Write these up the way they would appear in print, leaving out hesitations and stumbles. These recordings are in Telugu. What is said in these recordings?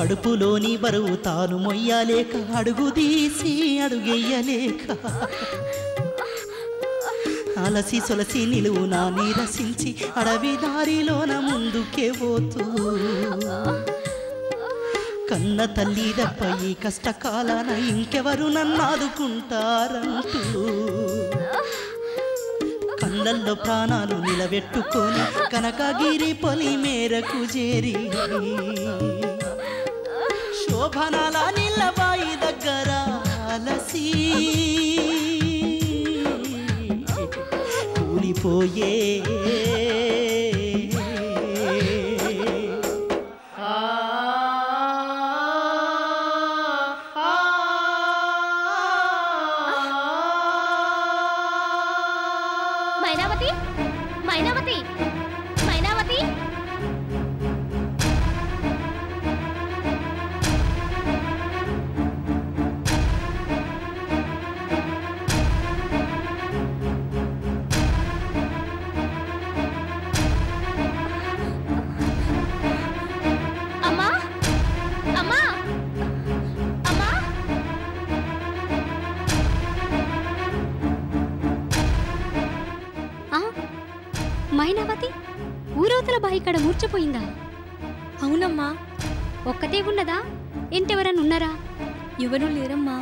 కడుపులోని బరువు తాను మొయ్యలేక అడుగు తీసి అడుగెయ్యలేక అలసి సొలసి నిలువున నీరసించి అడవి దారిలోన ముందుకే పోతూ కన్న తల్లి దప్ప ఈ కష్టకాలాన ఇంకెవరు నన్నాదుకుంటారంటూ కళ్ళల్లో ప్రాణాలు నిలబెట్టుకొని కనకగిరి పొలి మేరకు చేరి శోభనాల నీళ్ళబాయి దగ్గర అలసి కూలిపోయే మైనావతి ఊరవతల బాయికాడ మూర్చపోయిందా? అవునమ్మా. ఒక్కతే ఉన్నదా? ఎంటెవరన్నా ఉన్నారా? ఎవరూ లేరమ్మా.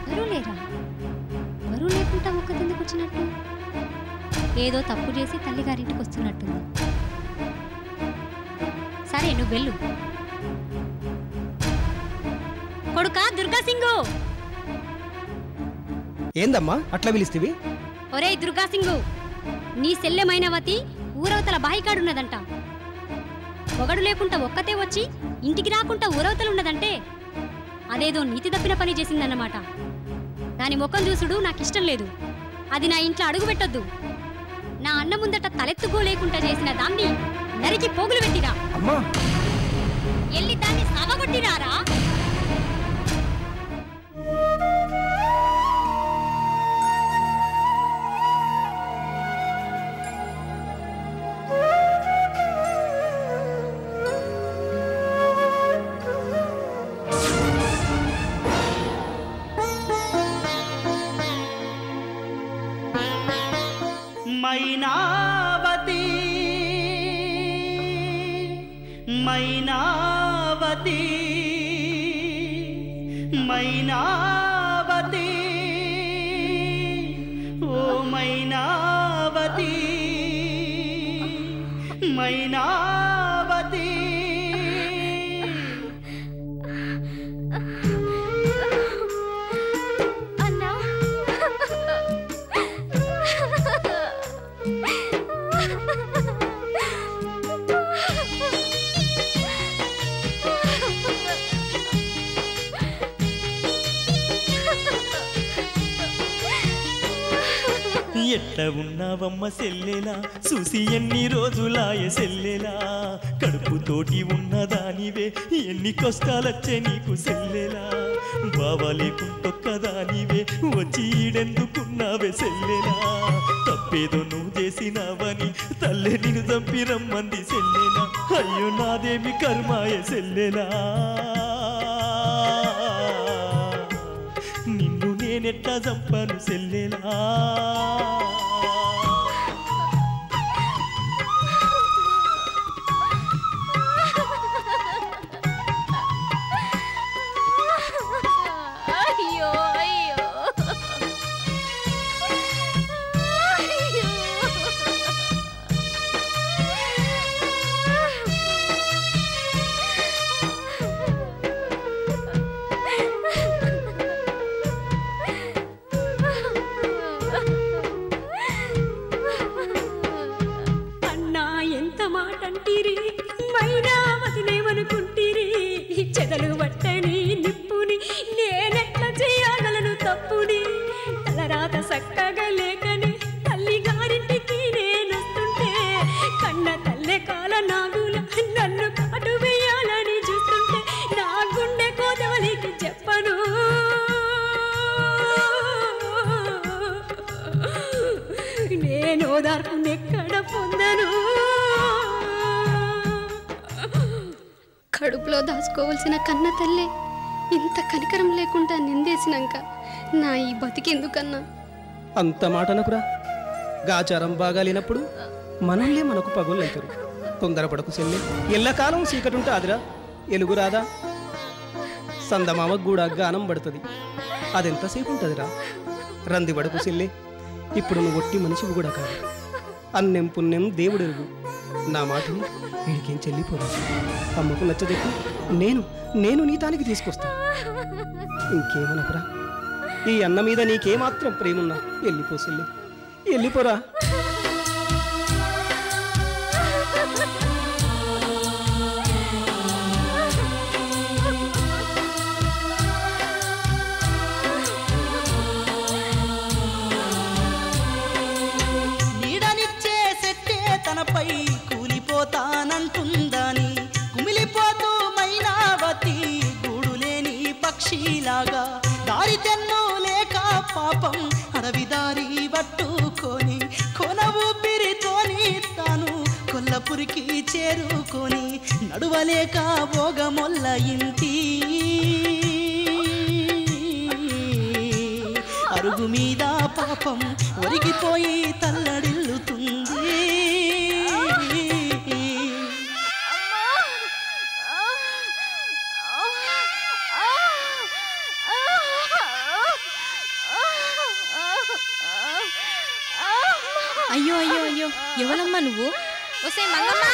ఎవరూ లేరా? ఎవరూ లేకుండా ఒక్కతెందుకు వచ్చినట్టు? ఏదో తప్పు చేసి తల్లిగారింటికి వస్తున్నట్టుంది. సరే నువ్వు వెళ్ళు. కొడుకా దుర్గాసింగు! ఏందమ్మా అట్లా పిలిస్తేవి? ఒరే దుర్గాసింగు, నీ సెల్లె మైనావతి ఊరవతల బాయికాడున్నదంట. పొగడు లేకుండా ఒక్కతే వచ్చి ఇంటికి రాకుండా ఊరవతలున్నదంటే అదేదో నీతి తప్పిన పని చేసిందన్నమాట. దాని ముఖం చూసుడు నాకిష్టం లేదు. అది నా ఇంట్లో అడుగు పెట్టొద్దు. నా అన్న ముందట తలెత్తుకోలేకుండా చేసిన దాన్ని నరికి పోగులు పెట్టిరా. ఎల్లి దాన్ని సావగొట్టిరారా. మైనావతి మైనావతి మైనావతి ఓ మైనావతి మైనావతి ఎట్లా ఉన్నావమ్మ సెల్లెలా, చూసి ఎన్ని రోజులాయ సెల్లెలా. కడుపుతోటి ఉన్నదానివే ఎన్ని కష్టాలొచ్చే నీకు సెల్లెలా. బావా లేకుంటొక్కదానివే వచ్చి ఈడెందుకున్నావే సెల్లెలా. తప్పేదో నువ్వు చేసినావని తల్లే నిన్ను చంపి రమ్మంది సెల్లెలా. అయ్యో నాదేమి కర్మాయ సెల్లెలా. నిన్ను నేనెట్లా చంపాను సెల్లెలా. కడుపులో దాచుకోవలసిన కన్న తల్లే ఇంత కనికరం లేకుండా నిందేసినాక నా ఈ బతికెందుకన్నా? అంత మాటనకురా. గాచారం బాగాలేనప్పుడు మనల్నే మనకు పగుళ్ళైతారు. తొందరపడకు చెల్లి. ఎల్లకాలం చీకటుంటాదిరా, ఎలుగు రాదా? సందమామకు కూడా గానం పడుతుంది, అదెంతసేపు ఉంటుందిరా. రంది పడకు చెల్లి. ఇప్పుడు నువ్వు ఒట్టి మనిషివి కూడా కాదు, అన్నెం పుణ్యం దేవుడెరుగు. నా మాటని వీడికేం చెల్లిపోదు. అమ్మకు నచ్చదెక్కు నేను నీ తానికి తీసుకొస్తా. ఇంకేమనకురా. ఈ అన్న మీద నీకేమాత్రం ప్రేమున్నా వెళ్ళిపో చెల్లి, వెళ్ళిపోరా. నీడనిచ్చే సెట్టే తనపై కూలిపోతానంటుందని కుమిలిపోతూ మైనావతి గూడులేని పక్షిలాగా దారి తెన్ను లేక పాపం అడవి దారి పట్టుకొని కొన ఊపిరితోని తాను కొల్లపురికి చేరుకొని నడువలేక భోగమొల్ల ఇంటి అరుగు మీద పాపం ఒరిగిపోయి తల్లడిల్లుతుంది. అయ్యో అయ్యో అయ్యో, ఎవరమ్మా నువ్వు? ఒసే మంగమ్మ,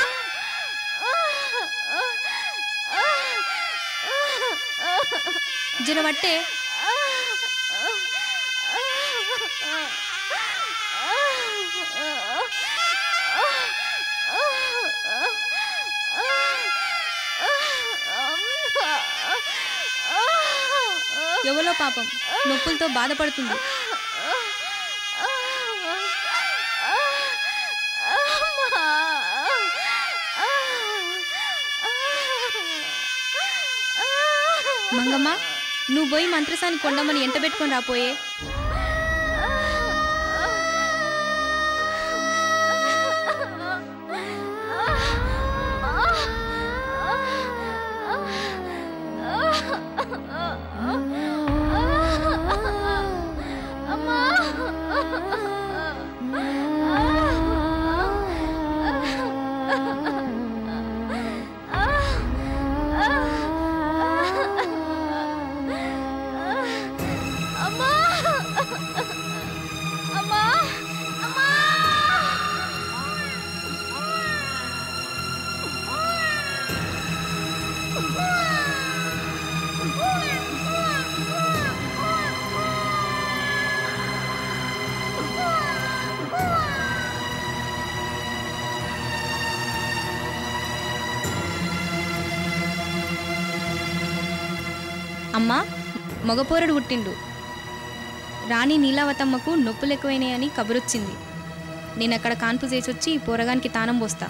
జరబట్టే. ఎవలో పాపం నొప్పులతో బాధపడుతుంది. మంగమ్మ, నువ్వు పోయి మంత్రసాని కొండమ్మని ఎంట పెట్టుకొని రాపోయే. అమ్మా, మగపోరడు పుట్టిండు. రాణి నీలావతమ్మకు నొప్పులు ఎక్కువైనాయని కబురొచ్చింది. నేను అక్కడ కాన్పు చేసొచ్చి పోరగానికి తానం పోస్తా.